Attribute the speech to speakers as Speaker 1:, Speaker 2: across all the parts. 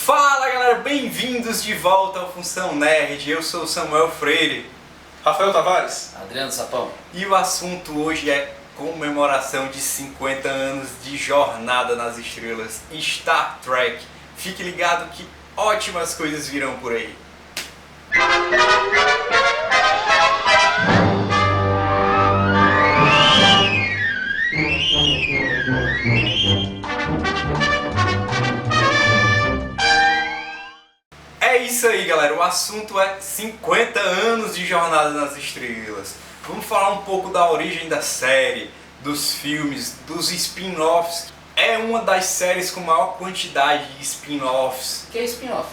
Speaker 1: Fala galera, bem-vindos de volta ao Função Nerd. Eu sou o Samuel Freire,
Speaker 2: Rafael Tavares,
Speaker 3: Adriano Sapão.
Speaker 1: E o assunto hoje é comemoração de 50 anos de Jornada nas Estrelas, Star Trek. Fique ligado que ótimas coisas virão por aí. É isso aí, galera. O assunto é 50 anos de Jornada nas Estrelas. Vamos falar um pouco da origem da série, dos filmes, dos spin-offs. É uma das séries com maior quantidade de spin-offs.
Speaker 3: O que é spin-off?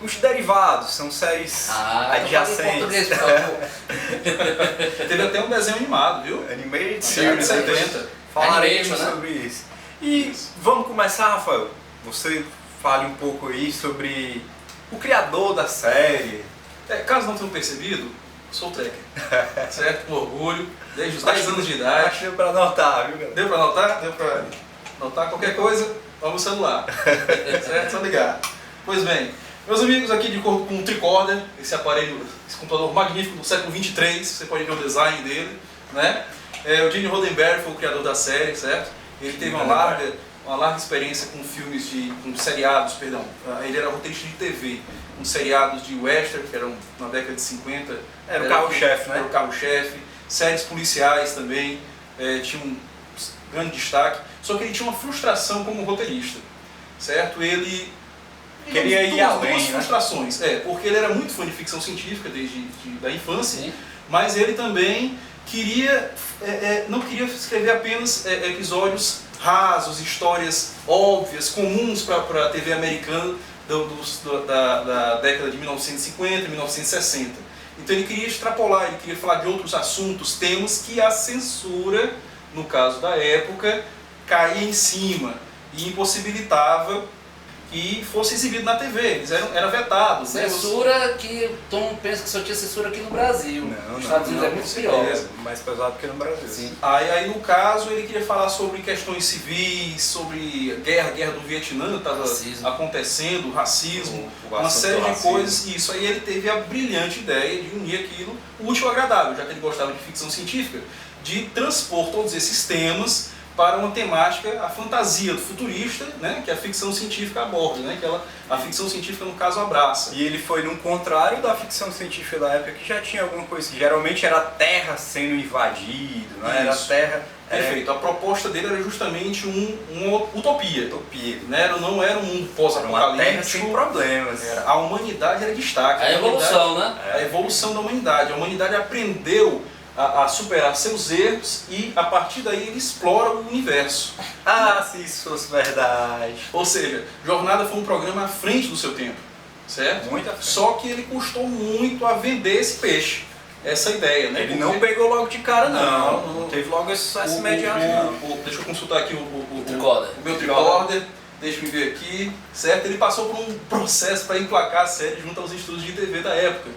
Speaker 1: Os derivados, são séries adjacentes.
Speaker 3: Português, por favor.
Speaker 2: teve até um desenho animado, viu?
Speaker 1: Animated
Speaker 2: Na
Speaker 1: Series.
Speaker 2: década de 70.
Speaker 1: Falaremos
Speaker 3: Animation, né?
Speaker 1: sobre isso. E vamos começar, Rafael. Você fale um pouco aí sobre o criador da série.
Speaker 2: Caso não tenham percebido, sou trekker, certo? Com orgulho, desde os 10 anos de idade.
Speaker 1: Acho que deu pra notar, viu, galera?
Speaker 2: Deu pra anotar? Deu pra anotar qualquer coisa? Vamos no celular, certo? Só ligar. Pois bem, meus amigos aqui com um tricorder, esse aparelho, esse computador magnífico do século 23, você pode ver o design dele, né? O Gene Roddenberry foi o criador da série, certo? Ele teve uma larga experiência com filmes com seriados, perdão. Ele era roteirista de TV, com seriados de western, que eram na década de 50.
Speaker 1: Era o carro-chefe, né?
Speaker 2: Era o carro-chefe. Séries policiais também, tinha um grande destaque. Só que ele tinha uma frustração como roteirista, certo? Ele
Speaker 1: queria ir além,
Speaker 2: duas
Speaker 1: né?
Speaker 2: frustrações. Porque ele era muito fã de ficção científica desde da infância,
Speaker 3: Sim.
Speaker 2: mas ele também não queria escrever apenas episódios rasos, histórias óbvias, comuns para a TV americana da década de 1950 e 1960. Então ele queria extrapolar, ele queria falar de outros assuntos, temas que a censura, no caso da época, caía em cima e impossibilitava que fosse exibido na TV. Eles eram vetados.
Speaker 3: Censura que todo mundo pensa que só tinha censura aqui no Brasil. Nos Estados Unidos é muito pior.
Speaker 1: Mais pesado que no Brasil.
Speaker 3: Sim.
Speaker 2: Aí no caso ele queria falar sobre questões civis, sobre guerra do Vietnã, estava acontecendo, racismo, uma série de coisas. Isso aí ele teve a brilhante ideia de unir aquilo, o útil ao agradável, já que ele gostava de ficção científica, de transpor todos esses temas para uma temática, a fantasia do futurista, né, que a ficção científica aborda, né, que a ficção científica, no caso, abraça.
Speaker 1: E ele foi num contrário da ficção científica da época, que já tinha alguma coisa que geralmente era a Terra sendo invadida, né? Era a Terra...
Speaker 2: Perfeito. A proposta dele era justamente uma utopia. Né? Não era um mundo pós-apocalíptico.
Speaker 1: Uma Terra sem problemas.
Speaker 2: A humanidade era destaque.
Speaker 3: A evolução, né?
Speaker 2: A evolução da humanidade. A humanidade aprendeu a superar seus erros e a partir daí ele explora o universo.
Speaker 1: Se isso fosse verdade.
Speaker 2: Ou seja, Jornada foi um programa à frente do seu tempo, certo?
Speaker 1: Muito à frente.
Speaker 2: Só que ele custou muito a vender esse peixe, essa ideia, né?
Speaker 1: Ele não pegou logo de cara, não teve logo esse sucesso imediato, não.
Speaker 2: Deixa eu consultar aqui o meu
Speaker 3: tricorder.
Speaker 2: tricorder, deixa eu ver aqui, certo? Ele passou por um processo para emplacar a série junto aos estúdios de TV da época,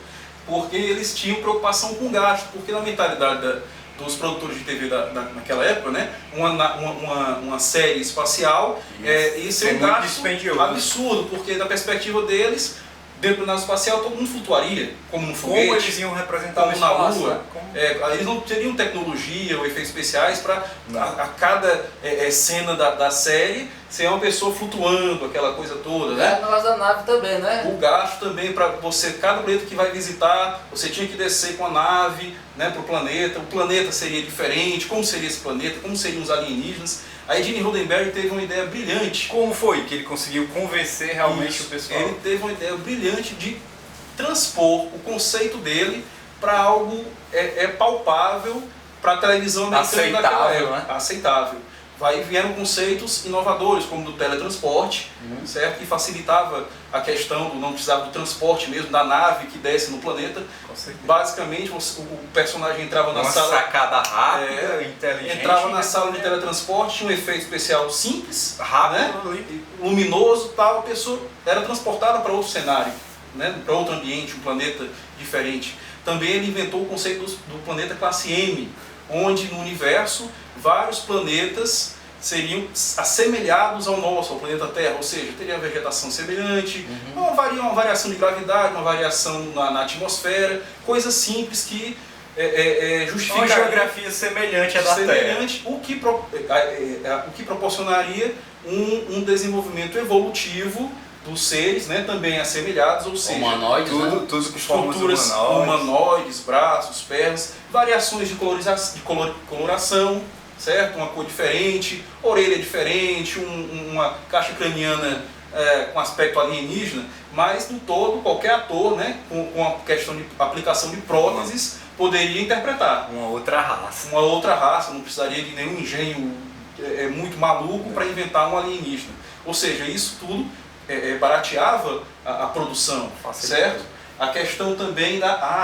Speaker 2: porque eles tinham preocupação com gasto, porque na mentalidade dos produtores de TV naquela época, né, uma série espacial ia ser um gasto absurdo, porque da perspectiva deles, dentro da nave espacial todo mundo flutuaria, como no foguete,
Speaker 1: como eles iam representar
Speaker 2: como na
Speaker 1: espaço,
Speaker 2: Lua. Eles não teriam tecnologia ou efeitos especiais para a cada cena da série ser uma pessoa flutuando, aquela coisa toda, né?
Speaker 3: No caso da nave também, né?
Speaker 2: O gasto também para você, cada planeta que vai visitar, você tinha que descer com a nave, né, para o planeta seria diferente, como seria esse planeta, como seriam os alienígenas. Aí Gene Roddenberry teve uma ideia brilhante.
Speaker 1: Como foi que ele conseguiu convencer realmente o pessoal?
Speaker 2: Ele teve uma ideia brilhante de transpor o conceito dele para algo palpável para a televisão americana daquela época. Aceitável. Vieram conceitos inovadores, como do teletransporte, certo? Que facilitava a questão não precisava do transporte mesmo, da nave que desce no planeta. Basicamente, o personagem entrava na sala...
Speaker 1: Uma sacada rápida, inteligente.
Speaker 2: Entrava na sala de teletransporte, tinha um efeito especial simples,
Speaker 1: rápido,
Speaker 2: né? Luminoso, tal, a pessoa era transportada para outro cenário, né? Para outro ambiente, um planeta diferente. Também ele inventou o conceito do planeta classe M, onde no universo vários planetas seriam assemelhados ao nosso, ao planeta Terra, ou seja, teria vegetação semelhante, uma variação de gravidade, uma variação na atmosfera, coisas simples que justificam
Speaker 1: uma geografia semelhante à da Terra.
Speaker 2: O que proporcionaria um desenvolvimento evolutivo dos seres, né, também assemelhados, ou seja,
Speaker 3: humanoides,
Speaker 1: tudo com
Speaker 2: estruturas humanoides, braços, pernas, variações de coloração, certo? Uma cor diferente, orelha diferente, uma caixa craniana com aspecto alienígena, mas no todo qualquer ator, né, com a questão de aplicação de próteses, poderia interpretar.
Speaker 1: Uma outra raça.
Speaker 2: Uma outra raça, não precisaria de nenhum engenho muito maluco para inventar um alienígena. Ou seja, isso tudo barateava a produção, certo? A questão também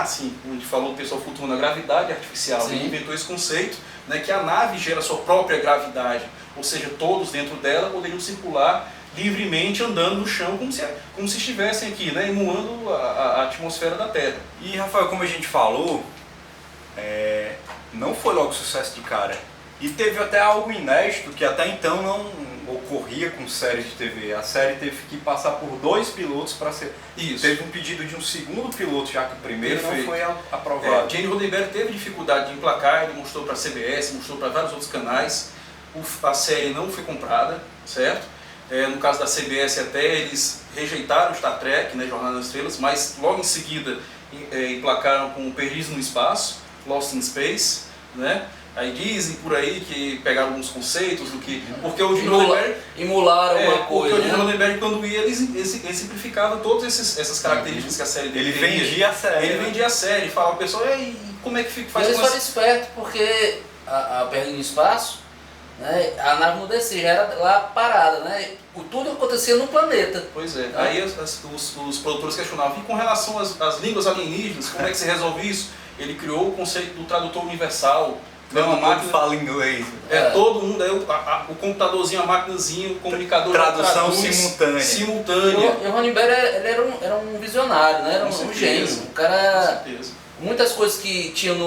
Speaker 2: sim, como a gente falou, o pessoal flutua na gravidade artificial, ele inventou esse conceito, né, que a nave gera sua própria gravidade, ou seja, todos dentro dela poderiam circular livremente andando no chão como se estivessem aqui, né, emulando a atmosfera da Terra.
Speaker 1: E Rafael, como a gente falou, não foi logo sucesso de cara. E teve até algo inédito que até então não ocorria com séries de TV. A série teve que passar por 2 pilotos para ser...
Speaker 2: Isso.
Speaker 1: Teve um pedido de um segundo piloto, já que o primeiro não foi aprovado.
Speaker 2: Gene Roddenberry teve dificuldade de emplacar, ele mostrou para a CBS, mostrou para vários outros canais. A série não foi comprada, certo? No caso da CBS até eles rejeitaram Star Trek, né, Jornada nas Estrelas, mas logo em seguida emplacaram com Perdidos no Espaço, Lost in Space, né? Aí dizem por aí que pegaram alguns conceitos do que... Porque o Gene Roddenberry...
Speaker 3: Emularam uma coisa,
Speaker 2: porque o Gene Roddenberry, quando ia, ele simplificava todas essas características que a série dele
Speaker 1: Ele vendia a série.
Speaker 2: Ele vendia a série, falava ao pessoal, e como é que faz
Speaker 3: eles
Speaker 2: com
Speaker 3: foram espertos, porque a Perdido no Espaço, né, a nave não descia, já era lá parada, né? Tudo acontecia no planeta.
Speaker 2: Pois é. Aí os produtores questionavam, e com relação às línguas alienígenas, como é que se resolve isso? Ele criou o conceito do tradutor universal.
Speaker 1: Uma máquina fala inglês.
Speaker 2: Todo mundo, aí o computadorzinho, a maquinazinha, o comunicador...
Speaker 1: Tradução simultânea.
Speaker 3: E o Roddenberry era um visionário, né? Era um gênio. O cara...
Speaker 2: Com certeza.
Speaker 3: Muitas coisas que tinham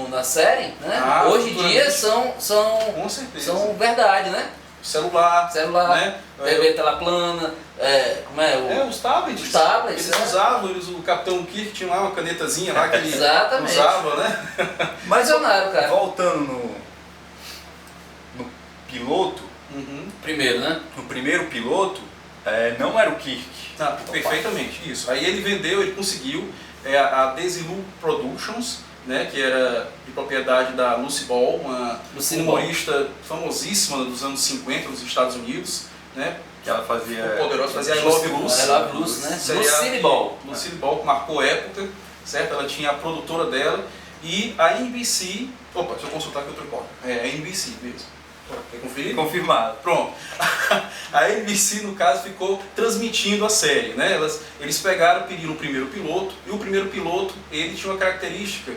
Speaker 3: na série, né? Hoje em dia são verdade, né?
Speaker 2: Celular,
Speaker 3: né? TV tela-plana,
Speaker 2: os tablets.
Speaker 3: Os tablets,
Speaker 2: eles usavam, o Capitão Kirk tinha lá uma canetazinha lá que ele
Speaker 3: exatamente.
Speaker 2: usava, né?
Speaker 1: Mas
Speaker 3: visionário, cara.
Speaker 1: Voltando no piloto,
Speaker 3: primeiro, né?
Speaker 1: No primeiro piloto, não era o Kirk.
Speaker 2: Perfeitamente, isso. Aí ele conseguiu a Desilu Productions, né, que era de propriedade da Lucy Ball, uma humorista famosíssima dos anos 50 nos Estados Unidos, né,
Speaker 1: que ela fazia
Speaker 2: poderosa, fazia I Love Lucy.
Speaker 3: I Love Lucy, né? Lucille Ball.
Speaker 2: Lucille Ball, que marcou época, certo? Ela tinha a produtora dela e a NBC, deixa eu consultar aqui outro ponto. A NBC mesmo. Quer conferir?
Speaker 1: Confirmado.
Speaker 2: Pronto. A NBC, no caso, ficou transmitindo a série, né? Eles pediram o primeiro piloto, e o primeiro piloto, ele tinha uma característica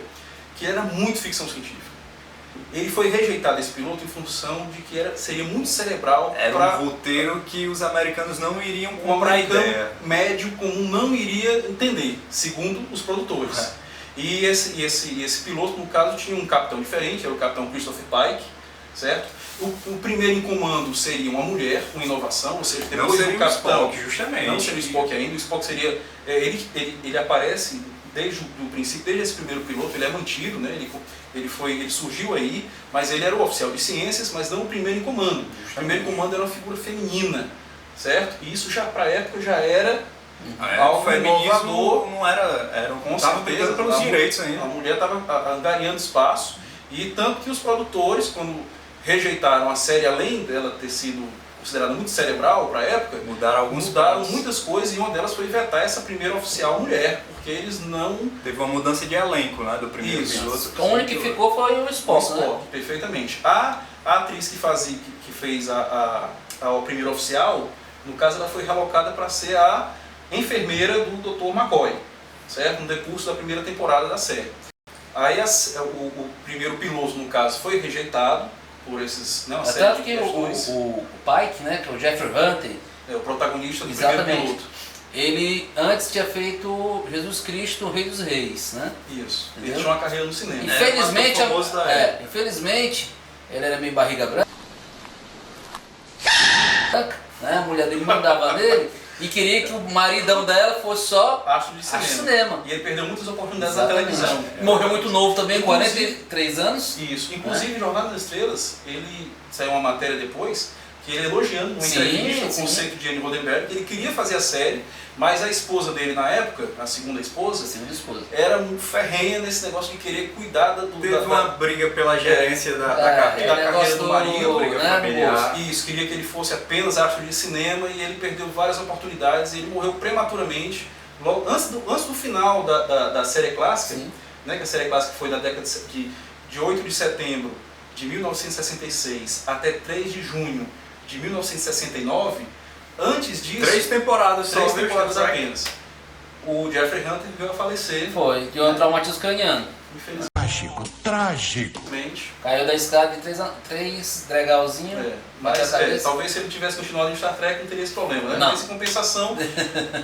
Speaker 2: que era muito ficção científica. Ele foi rejeitado, esse piloto, em função de que seria muito cerebral.
Speaker 1: Era um roteiro que os americanos não iriam comprar a ideia.
Speaker 2: Médio comum não iria entender, segundo os produtores. E esse piloto, no caso, tinha um capitão diferente, era o capitão Christopher Pike, certo? O primeiro em comando seria uma mulher, com inovação, ou seja, depois do capitão...
Speaker 1: Spock, justamente.
Speaker 2: Não seria o Spock ainda, o Spock seria... Ele aparece desde o princípio, desde esse primeiro piloto, ele é mantido, né? Ele surgiu aí, mas ele era o oficial de ciências, mas não o primeiro em comando. O primeiro em comando era uma figura feminina, certo? E isso já para a época já era algo inovador.
Speaker 1: Não era estava brigando pelos direitos ainda.
Speaker 2: A mulher estava angariando espaço, e tanto que os produtores, quando rejeitaram a série, além dela ter sido considerada muito cerebral para a época, mudaram muitas coisas, e uma delas foi vetar essa primeira oficial mulher, porque eles não...
Speaker 1: Teve uma mudança de elenco, né, do primeiro piloto.
Speaker 3: O único que ficou foi o Spock, né?
Speaker 2: Perfeitamente. A atriz que fez o primeiro oficial, no caso ela foi realocada para ser a enfermeira do Dr. McCoy, certo? No decurso da primeira temporada da série. Aí o primeiro piloto, no caso, foi rejeitado por esses...
Speaker 3: Tanto que o Pike, né, que é o Jeffrey Hunter,
Speaker 2: o protagonista do
Speaker 3: exatamente,
Speaker 2: primeiro piloto.
Speaker 3: Ele antes tinha feito Jesus Cristo, o Rei dos Reis, né?
Speaker 2: Isso. Entendeu? Ele tinha uma carreira no cinema.
Speaker 3: Infelizmente, ele era meio barriga branca. branca, né? A mulher dele mandava nele e queria que o maridão dela fosse só
Speaker 2: Astro de
Speaker 3: astro de
Speaker 2: cinema.
Speaker 3: cinema.
Speaker 2: E ele perdeu muitas oportunidades
Speaker 3: Exatamente.
Speaker 2: na televisão.
Speaker 3: Morreu muito novo também,
Speaker 2: Inclusive-
Speaker 3: 43 anos.
Speaker 2: Isso. Inclusive, Jornada nas Estrelas, ele saiu uma matéria depois que ele elogiando uma
Speaker 3: Sim,
Speaker 2: entrevista o
Speaker 3: sim.
Speaker 2: conceito de Gene Roddenberry, que ele queria fazer a série, mas a esposa dele na época, a segunda esposa,
Speaker 3: Segunda esposa.
Speaker 2: era muito ferrenha nesse negócio de querer cuidar
Speaker 1: Teve uma briga pela gerência da carreira.
Speaker 2: da carreira do marido,
Speaker 1: briga
Speaker 3: né,
Speaker 1: familiar.
Speaker 2: Isso, queria que ele fosse apenas astro de cinema e ele perdeu várias oportunidades e ele morreu prematuramente, logo, antes do final da série clássica,
Speaker 3: Sim.
Speaker 2: né, que a série clássica foi da década de 8 de setembro de 1966 até 3 de junho de 1969, antes disso,
Speaker 1: 3 temporadas só.
Speaker 2: três
Speaker 1: viu,
Speaker 2: temporadas
Speaker 1: Star Trek?
Speaker 2: apenas, o Jeffrey Hunter veio a falecer,
Speaker 3: Foi, que é um traumatismo craniano.
Speaker 2: infelizmente.
Speaker 3: Caiu da escada de 3 degrauzinhos.
Speaker 2: Mas
Speaker 3: bateu a cabeça.
Speaker 2: talvez se ele tivesse continuado em Star Trek não teria esse problema, né?
Speaker 3: Não.
Speaker 2: Mas em compensação,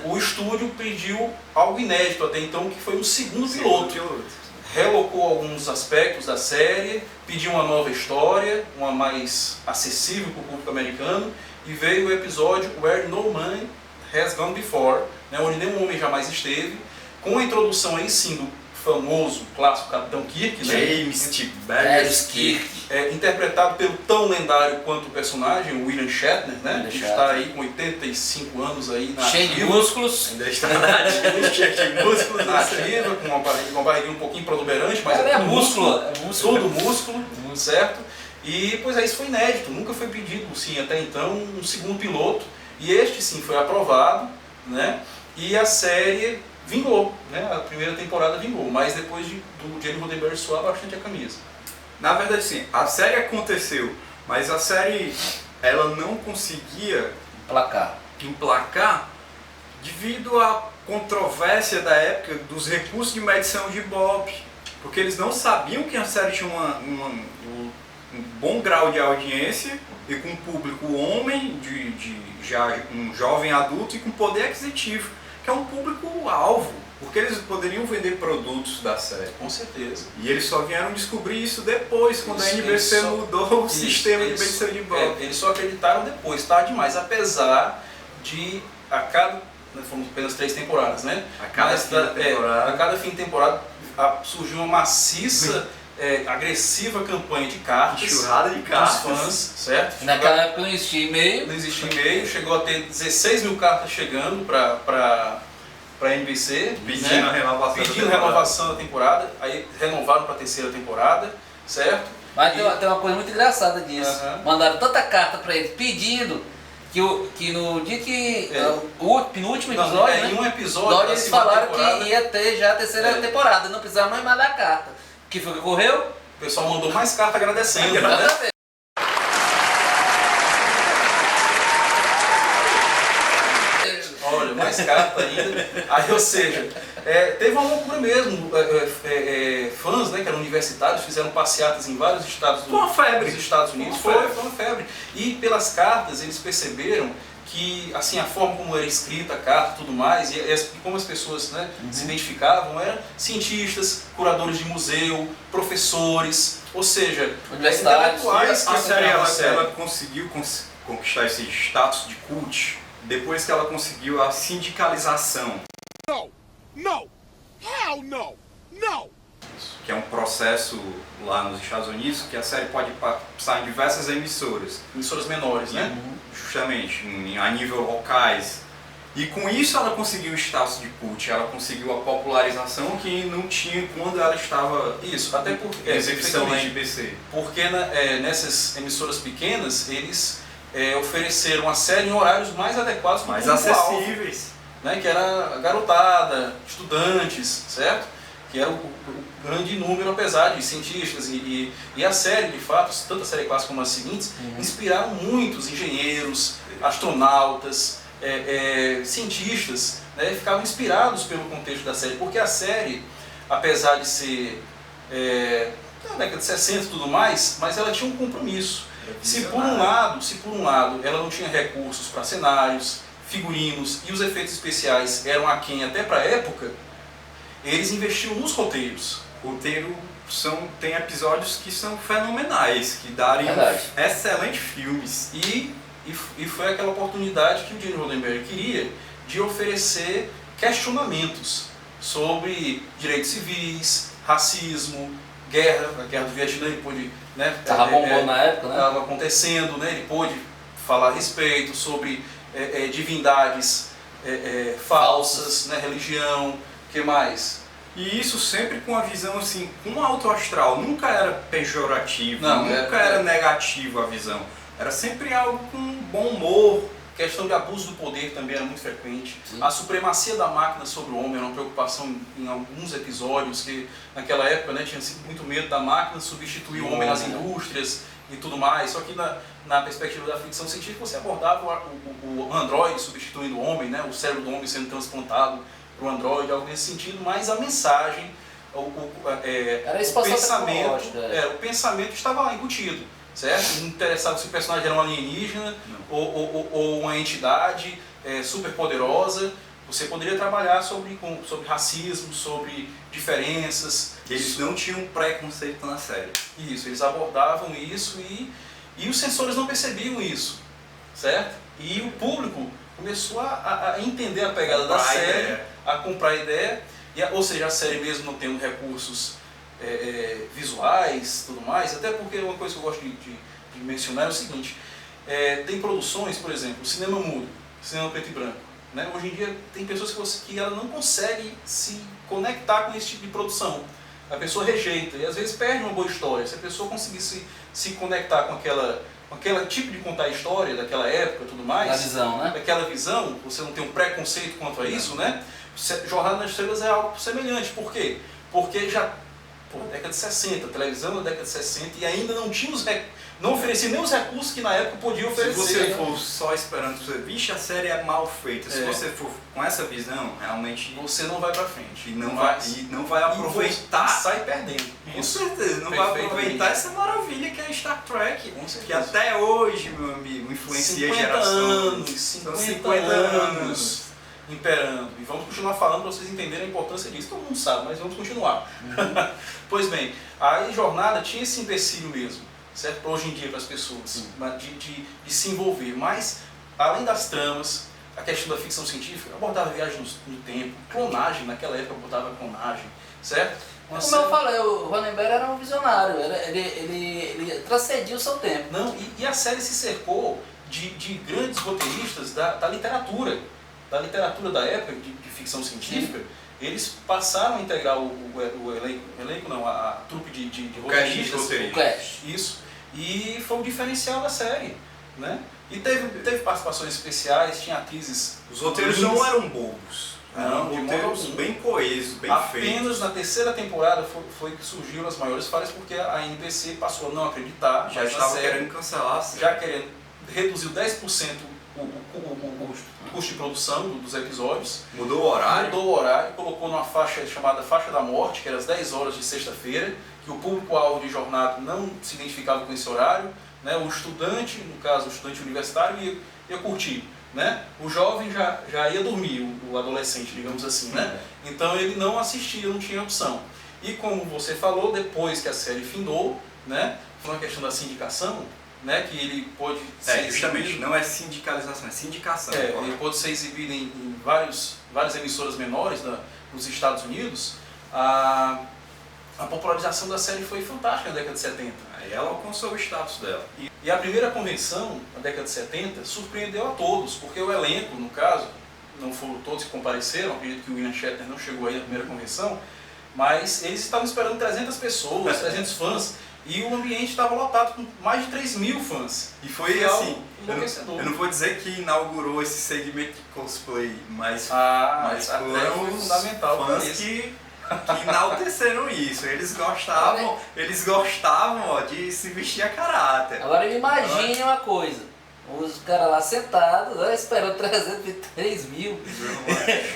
Speaker 2: o estúdio pediu algo inédito até então, que foi um segundo piloto. Relocou alguns aspectos da série, pediu uma nova história, uma mais acessível para o público americano, e veio o episódio Where No Man Has Gone Before, né, onde nenhum homem jamais esteve, com a introdução aí sim do famoso clássico Capitão Kirk, né?
Speaker 1: James T. Barris
Speaker 3: Kirk.
Speaker 2: Interpretado pelo tão lendário quanto o personagem, o William Shatner, né?
Speaker 3: William
Speaker 2: Que
Speaker 3: Shatner.
Speaker 2: está aí com 85 anos aí na
Speaker 3: Cheio de
Speaker 2: ativa.
Speaker 3: músculos.
Speaker 1: Ainda está na ativa, cheio de músculos
Speaker 2: Na ativa, com uma barriguinha um pouquinho protuberante, mas
Speaker 3: Ela é
Speaker 2: tudo
Speaker 3: músculo.
Speaker 2: todo músculo, certo? E pois isso foi inédito, nunca foi pedido, sim, até então, um segundo piloto, e este sim foi aprovado, né? E a série vingou, né? A primeira temporada vingou, mas depois do Gene Roddenberry suar bastante a camisa.
Speaker 1: Na verdade, sim, a série aconteceu, mas a série ela não conseguia
Speaker 3: Placar.
Speaker 1: emplacar devido à controvérsia da época dos recursos de medição de Bob, porque eles não sabiam que a série tinha um bom grau de audiência e com um público homem, já um jovem adulto e com poder aquisitivo, que é um público-alvo, porque eles poderiam vender produtos da série.
Speaker 2: Com certeza.
Speaker 1: E eles só vieram descobrir isso depois, quando a
Speaker 2: Isso,
Speaker 1: NBC
Speaker 2: eles só-
Speaker 1: mudou o
Speaker 2: Isso,
Speaker 1: sistema de
Speaker 2: eles-
Speaker 1: medição de Bob.
Speaker 2: Eles só acreditaram depois, tarde demais, apesar de foram apenas 3 temporadas, né?
Speaker 1: A cada
Speaker 2: Mas,
Speaker 1: fim da temporada.
Speaker 2: a cada fim de temporada surgiu uma maciça, agressiva campanha de cartas
Speaker 1: Enxurrada de
Speaker 2: dos
Speaker 1: cartas.
Speaker 2: fãs, certo?
Speaker 3: Naquela época não existia e-mail.
Speaker 2: Não existia e-mail, chegou a ter 16 mil cartas chegando para a NBC,
Speaker 1: Pedindo
Speaker 2: né?
Speaker 1: a renovação da
Speaker 2: Pedindo
Speaker 1: temporada.
Speaker 2: renovação da temporada, aí renovaram para a terceira temporada, certo?
Speaker 3: Mas tem uma coisa muito engraçada disso.
Speaker 2: Aham.
Speaker 3: Mandaram tanta carta pra ele pedindo que no dia que. O penúltimo episódio, né?
Speaker 2: Em um episódio da
Speaker 3: eles
Speaker 2: segunda
Speaker 3: falaram
Speaker 2: temporada,
Speaker 3: que ia ter já a terceira temporada, não precisava mais mandar carta. O que foi que ocorreu?
Speaker 2: o pessoal mandou mais carta agradecendo, né?
Speaker 3: Exatamente.
Speaker 2: Olha, mais carta ainda. Aí, ou seja, teve uma loucura mesmo. Fãs, né, que eram universitários, fizeram passeatas em vários estados
Speaker 1: Foi uma febre.
Speaker 2: dos Estados Unidos.
Speaker 1: Foi uma febre.
Speaker 2: Foi uma febre. E pelas cartas eles perceberam que assim, a forma como era escrita a carta e tudo mais, e como as pessoas, né, se identificavam, eram cientistas, curadores de museu, professores, ou seja,
Speaker 3: Universitários.
Speaker 2: intelectuais que
Speaker 1: A série
Speaker 2: acompanhavam a série.
Speaker 1: ela conseguiu conquistar esse status de cult depois que ela conseguiu a sindicalização,
Speaker 4: No! No! Hell no! No!
Speaker 1: que é um processo lá nos Estados Unidos que a série pode passar em diversas emissoras,
Speaker 2: Emissoras menores, né?
Speaker 1: justamente a nível locais. E com isso ela conseguiu o status de cult, ela conseguiu a popularização que não tinha quando ela estava
Speaker 2: Isso, até porque
Speaker 1: em exibição na
Speaker 2: perfeitamente.
Speaker 1: NBC.
Speaker 2: Porque nessas emissoras pequenas eles ofereceram a série em horários mais adequados para o
Speaker 1: Mais
Speaker 2: público-alvo,
Speaker 1: acessíveis.
Speaker 2: né, que era a garotada, estudantes, certo? Que era o grande número, apesar de cientistas. E a série, de fato, tanto a série clássica como as seguintes, inspiraram muitos engenheiros, astronautas, cientistas, né, ficavam inspirados pelo contexto da série, porque a série, apesar de ser na década de 60 e tudo mais, mas ela tinha um compromisso. Se por um lado ela não tinha recursos para cenários, figurinos e os efeitos especiais eram aquém até para a época, eles investiram nos roteiros.
Speaker 1: Roteiro tem episódios que são fenomenais, que darem
Speaker 3: Verdade.
Speaker 1: excelentes filmes.
Speaker 2: E E foi aquela oportunidade que o Gene Roddenberry queria de oferecer questionamentos sobre direitos civis, racismo, guerra, a guerra do Vietnã, ele pôde, né,
Speaker 3: Tava bombando na época, né?
Speaker 2: estava acontecendo, né, ele pôde falar a respeito sobre divindades falsas, né, religião, o que mais?
Speaker 1: E isso sempre com a visão assim, com alto astral, nunca era pejorativo,
Speaker 2: Não,
Speaker 1: nunca era negativo a visão. Era sempre algo com bom humor.
Speaker 2: A questão de abuso do poder também era muito frequente.
Speaker 3: Sim.
Speaker 2: A supremacia da máquina sobre o homem era uma preocupação em alguns episódios, que naquela época, né, tinha muito medo da máquina substituir o homem nas indústrias e tudo mais. Só que na perspectiva da ficção científica você abordava o androide substituindo o homem, né, o cérebro do homem sendo transplantado para o androide, algo nesse sentido, mas a mensagem,
Speaker 3: Era expansão
Speaker 2: pensamento,
Speaker 3: tecnológica,
Speaker 2: o pensamento estava lá embutido, certo? Não interessava se o personagem era um alienígena ou uma entidade super poderosa. Você poderia trabalhar sobre racismo, sobre diferenças.
Speaker 1: Eles não tinham preconceito na série.
Speaker 2: Isso, eles abordavam isso e os censores não percebiam isso, certo? E o público começou a entender a pegada da série, a comprar a ideia, ou seja, a série mesmo não tendo recursos visuais, tudo mais, até porque uma coisa que eu gosto de mencionar é o seguinte, tem produções, por exemplo, o cinema mudo, cinema preto e branco, né? Hoje em dia tem pessoas que ela não conseguem se conectar com esse tipo de produção, a pessoa rejeita e às vezes perde uma boa história. Se a pessoa conseguisse se conectar com aquele tipo de contar a história daquela época e tudo mais,
Speaker 3: Na visão, né?
Speaker 2: daquela visão, você não tem um preconceito quanto a isso, né? Jornada nas Estrelas é algo semelhante. Por quê? Porque já, década de 60, televisão da década de 60, e ainda não oferecia nem os recursos que na época podia oferecer.
Speaker 1: Se você
Speaker 2: né?
Speaker 1: for só esperando, vixe, a série é mal feita. Se você for com essa visão, realmente
Speaker 2: Você não vai pra frente.
Speaker 1: e não vai aproveitar.
Speaker 2: E sai perdendo.
Speaker 1: Com certeza, não vai aproveitar essa maravilha que é Star Trek.
Speaker 2: Com certeza.
Speaker 1: Que até hoje, meu amigo, influencia
Speaker 2: 50
Speaker 1: gerações.
Speaker 2: anos,
Speaker 1: São
Speaker 2: 50 anos imperando. E vamos continuar falando para vocês entenderem a importância disso. Todo mundo sabe, mas vamos continuar. Pois bem, a Jornada tinha esse empecilho mesmo, certo? Hoje em dia para as pessoas, de se envolver. Mas, além das tramas, a questão da ficção científica, abordava viagem no tempo, clonagem, naquela época abordava clonagem, certo?
Speaker 3: Como eu falei, o Roddenberry era um visionário, ele transcendia o seu tempo.
Speaker 2: Não, e a série se cercou de grandes roteiristas da literatura da época, de ficção científica. Eles passaram a integrar o elenco não, a trupe de roteiristas.
Speaker 3: O Clash.
Speaker 2: Isso. E foi um diferencial da série, né? E teve participações especiais, tinha atrizes.
Speaker 1: Os roteiros não eram bobos.
Speaker 2: Não,
Speaker 1: Eram
Speaker 2: de modo
Speaker 1: roteiros
Speaker 2: algum.
Speaker 1: bem coesos, bem
Speaker 2: Apenas
Speaker 1: feitos.
Speaker 2: na terceira temporada foi que surgiram as maiores falhas, porque a NBC passou a não acreditar
Speaker 1: Já
Speaker 2: mais na
Speaker 1: estava
Speaker 2: série,
Speaker 1: querendo cancelar a série.
Speaker 2: já querendo reduziu 10% o custo de produção dos episódios.
Speaker 1: Mudou o horário.
Speaker 2: Mudou o horário, colocou numa faixa chamada Faixa da Morte, que era às 10 horas de sexta-feira, que o público-alvo de Jornada não se identificava com esse horário, né? O estudante, no caso o estudante universitário, ia curtir, né? O jovem já ia dormir, o adolescente, digamos assim, né? Então ele não assistia, não tinha opção. E como você falou, depois que a série findou, né? Foi uma questão da sindicação, né, que ele pôde ser
Speaker 1: justamente,
Speaker 2: exibido,
Speaker 1: não é sindicalização, é sindicação.
Speaker 2: ele pôde ser exibido em várias emissoras menores nos Estados Unidos. A popularização da série foi fantástica na década de 70.
Speaker 1: Aí ela alcançou o status dela.
Speaker 2: E a primeira convenção, na década de 70, surpreendeu a todos, porque o elenco, no caso, não foram todos que compareceram, acredito que o William Shatner não chegou aí na primeira convenção, mas eles estavam esperando 300 pessoas, 300 fãs, e o ambiente estava lotado com mais de 3.000 fãs.
Speaker 1: E foi
Speaker 2: algo
Speaker 1: assim,
Speaker 2: enlouquecedor.
Speaker 1: eu não vou dizer que inaugurou esse segmento de cosplay, mas
Speaker 2: Mas a
Speaker 1: foram
Speaker 2: foi
Speaker 1: os
Speaker 2: fundamental para
Speaker 1: fãs
Speaker 2: isso.
Speaker 1: que enalteceram isso. Eles gostavam ó, de se vestir a caráter.
Speaker 3: Agora imagine uma coisa. Os caras lá sentados, né, esperando 303 mil,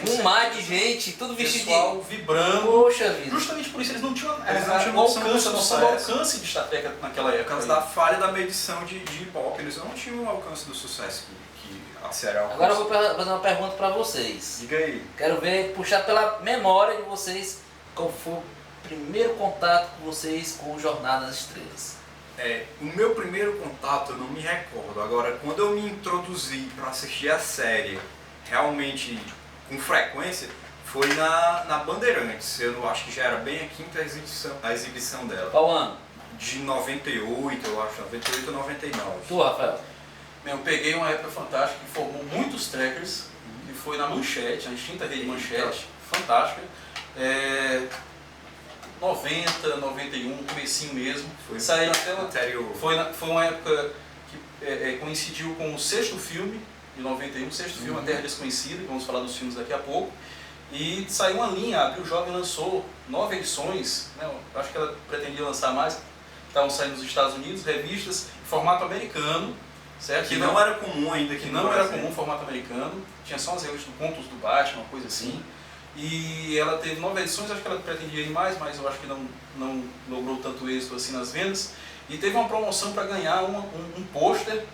Speaker 3: um mar de gente, tudo vestido
Speaker 2: Pessoal
Speaker 3: de...
Speaker 2: vibrando.
Speaker 3: Poxa vida.
Speaker 2: Justamente por isso eles não tinham,
Speaker 1: Eles não tinham noção do
Speaker 2: noção do
Speaker 1: sucesso.
Speaker 2: alcance de Star Trek naquela
Speaker 1: Por
Speaker 2: época.
Speaker 1: causa da falha da medição de Ibope, eles não tinham o alcance do sucesso que a série alcançou.
Speaker 3: Agora eu vou fazer uma pergunta pra vocês.
Speaker 1: Diga aí.
Speaker 3: Quero ver, puxar pela memória de vocês, qual foi o primeiro contato com vocês com Jornada nas Estrelas.
Speaker 1: O meu primeiro contato eu não me recordo. Agora, quando eu me introduzi para assistir a série realmente com frequência, foi na Bandeirantes. Eu acho que já era bem a quinta exibição dela.
Speaker 3: Qual ano?
Speaker 1: De 98, eu acho, 98 ou 99.
Speaker 3: Tu, Rafael?
Speaker 2: Bem, eu peguei uma época fantástica que formou muitos trekkers, que foi na Manchete, na extinta rede Manchete, fantástica. 90, 91, comecinho mesmo. Saíram até
Speaker 1: anterior.
Speaker 2: Foi uma época que coincidiu com o sexto filme, de 91, o sexto filme, A Terra Desconhecida, que vamos falar dos filmes daqui a pouco. E saiu uma linha, a Abril Jovem lançou 9 edições, né? Eu acho que ela pretendia lançar mais, estavam saindo nos Estados Unidos, revistas em formato americano, certo?
Speaker 1: Que não era comum ainda aqui
Speaker 2: que
Speaker 1: no
Speaker 2: não
Speaker 1: Brasil.
Speaker 2: era comum formato americano, tinha só as revistas do Contos do Batman, uma coisa assim. E ela teve 9 edições, acho que ela pretendia ir mais, mas eu acho que não logrou tanto êxito assim nas vendas. E teve uma promoção para ganhar um pôster,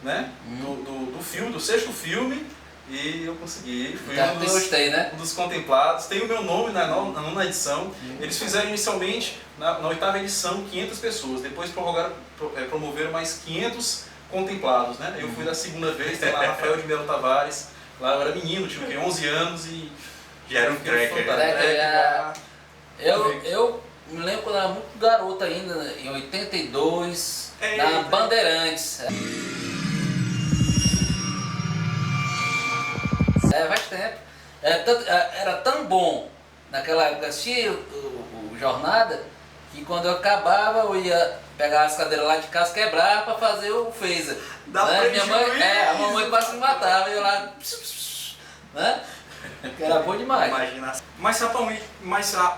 Speaker 2: né, do filme, do sexto filme, e eu consegui. Fui
Speaker 3: né?
Speaker 2: um dos contemplados. Tem o meu nome na nona edição. Eles fizeram inicialmente, na oitava edição, 500 pessoas. Depois promoveram mais 500 contemplados, né? Eu fui da segunda vez, tem lá Rafael de Melo Tavares. Lá eu era menino, tinha 11 anos e...
Speaker 1: Já era um trekker.
Speaker 3: Eu me lembro quando eu era muito garoto ainda, em 82, na Bandeirantes. Faz tempo. Era tão bom naquela época assistir o Jornada, que quando eu acabava eu ia pegar as cadeiras lá de casa, quebrar para fazer o phaser. Minha mãe, a mamãe quase me matava, e eu lá, né? Que era bom demais.
Speaker 1: Imagina. Mas, Sapão,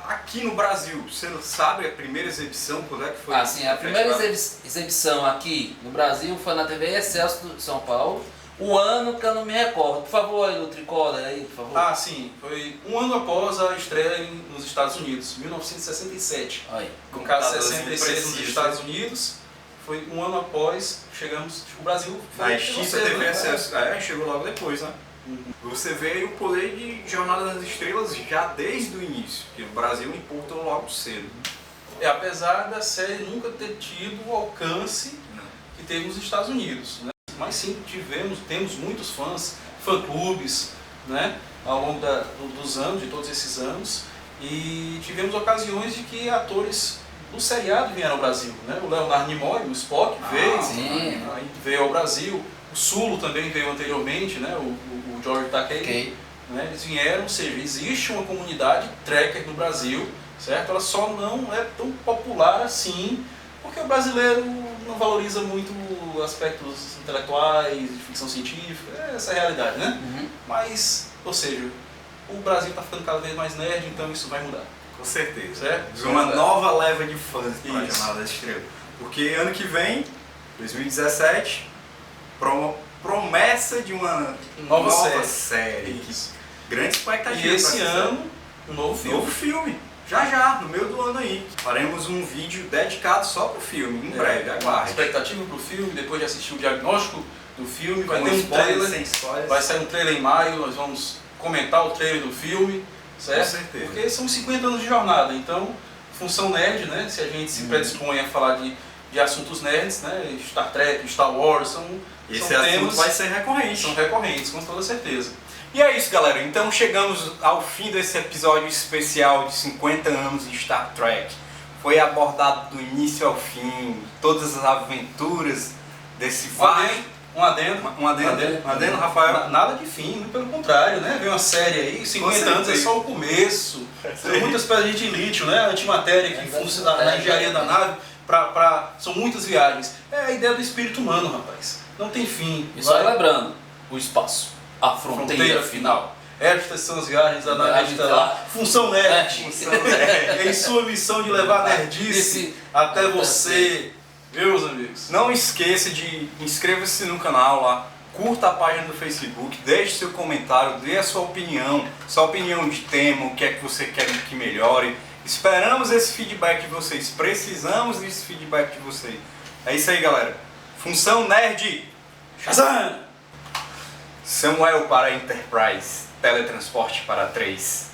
Speaker 1: aqui no Brasil, você sabe a primeira exibição, quando é que foi?
Speaker 3: Sim, a primeira exibição aqui no Brasil foi na TV Excelsior de São Paulo. O ano que eu não me recordo. Por favor, aí, no tricorder aí, por favor.
Speaker 2: Sim. Foi um ano após a estreia nos Estados Unidos, 1967.
Speaker 3: Aí.
Speaker 2: No caso, 66 nos Estados Unidos. Foi um ano após, chegamos, o Brasil foi...
Speaker 1: A extinta TV Excelsior. Chegou logo depois, né? Você vê aí o poder de Jornada nas Estrelas já desde o início, que o Brasil importou logo cedo.
Speaker 2: Apesar da série nunca ter tido o alcance que teve nos Estados Unidos, né? Mas sim, temos muitos fã-clubes, né? Ao longo dos anos, de todos esses anos, e tivemos ocasiões de que atores do seriado vieram ao Brasil, né? O Leonardo Nimoy, o Spock, veio ao Brasil. O Sulo também veio anteriormente, né? O George Takei, né? Eles vieram, ou seja, existe uma comunidade trekker no Brasil, certo? Ela só não é tão popular assim, porque o brasileiro não valoriza muito aspectos intelectuais, de ficção científica, essa é a realidade, né? Mas, ou seja, o Brasil está ficando cada vez mais nerd, então isso vai mudar.
Speaker 1: Com certeza.
Speaker 2: Certo?
Speaker 1: Uma nova leva de fãs para a Jornada das Estrelas. Porque ano que vem, 2017... promessa de uma nova série. Grande expectativa.
Speaker 2: E esse ano, um novo filme.
Speaker 1: Já, no meio do ano aí. Faremos um vídeo dedicado só pro filme, em breve, aguarde.
Speaker 2: Expectativa pro filme, depois de assistir o diagnóstico do filme, vai
Speaker 1: Com
Speaker 2: ter um
Speaker 1: spoilers,
Speaker 2: trailer.
Speaker 1: sem spoilers.
Speaker 2: Vai sair um trailer em maio, nós vamos comentar o trailer do filme, certo?
Speaker 1: Com certeza.
Speaker 2: Porque são 50 anos de jornada, então, função nerd, né? Se a gente se predispõe a falar de assuntos nerds, né? Star Trek, Star Wars, são temas,
Speaker 1: vai ser recorrente.
Speaker 2: São recorrentes, com toda certeza.
Speaker 1: E é isso, galera. Então chegamos ao fim desse episódio especial de 50 anos de Star Trek. Foi abordado do início ao fim, todas as aventuras desse
Speaker 2: Um adendo,
Speaker 1: Rafael?
Speaker 2: Nada de fim, muito pelo contrário, né? Vem uma série aí, 50 anos é só o começo. Tem muitas pedras de lítio, né? A antimatéria que funciona na engenharia da nave. São muitas viagens. É a ideia do espírito humano, rapaz. Não tem fim.
Speaker 3: E só lembrando, o espaço, a fronteira final.
Speaker 2: Estas são as viagens da nave estelar. Função nerd. Em sua missão de levar nerdice até você, meus amigos.
Speaker 1: Não esqueça de inscreva-se no canal lá, curta a página do Facebook, deixe seu comentário, dê a sua opinião de tema, o que é que você quer que melhore. Esperamos esse feedback de vocês, precisamos desse feedback de vocês. É isso aí, galera. Função Nerd!
Speaker 2: Shazam!
Speaker 1: Samuel para a Enterprise, teletransporte para 3.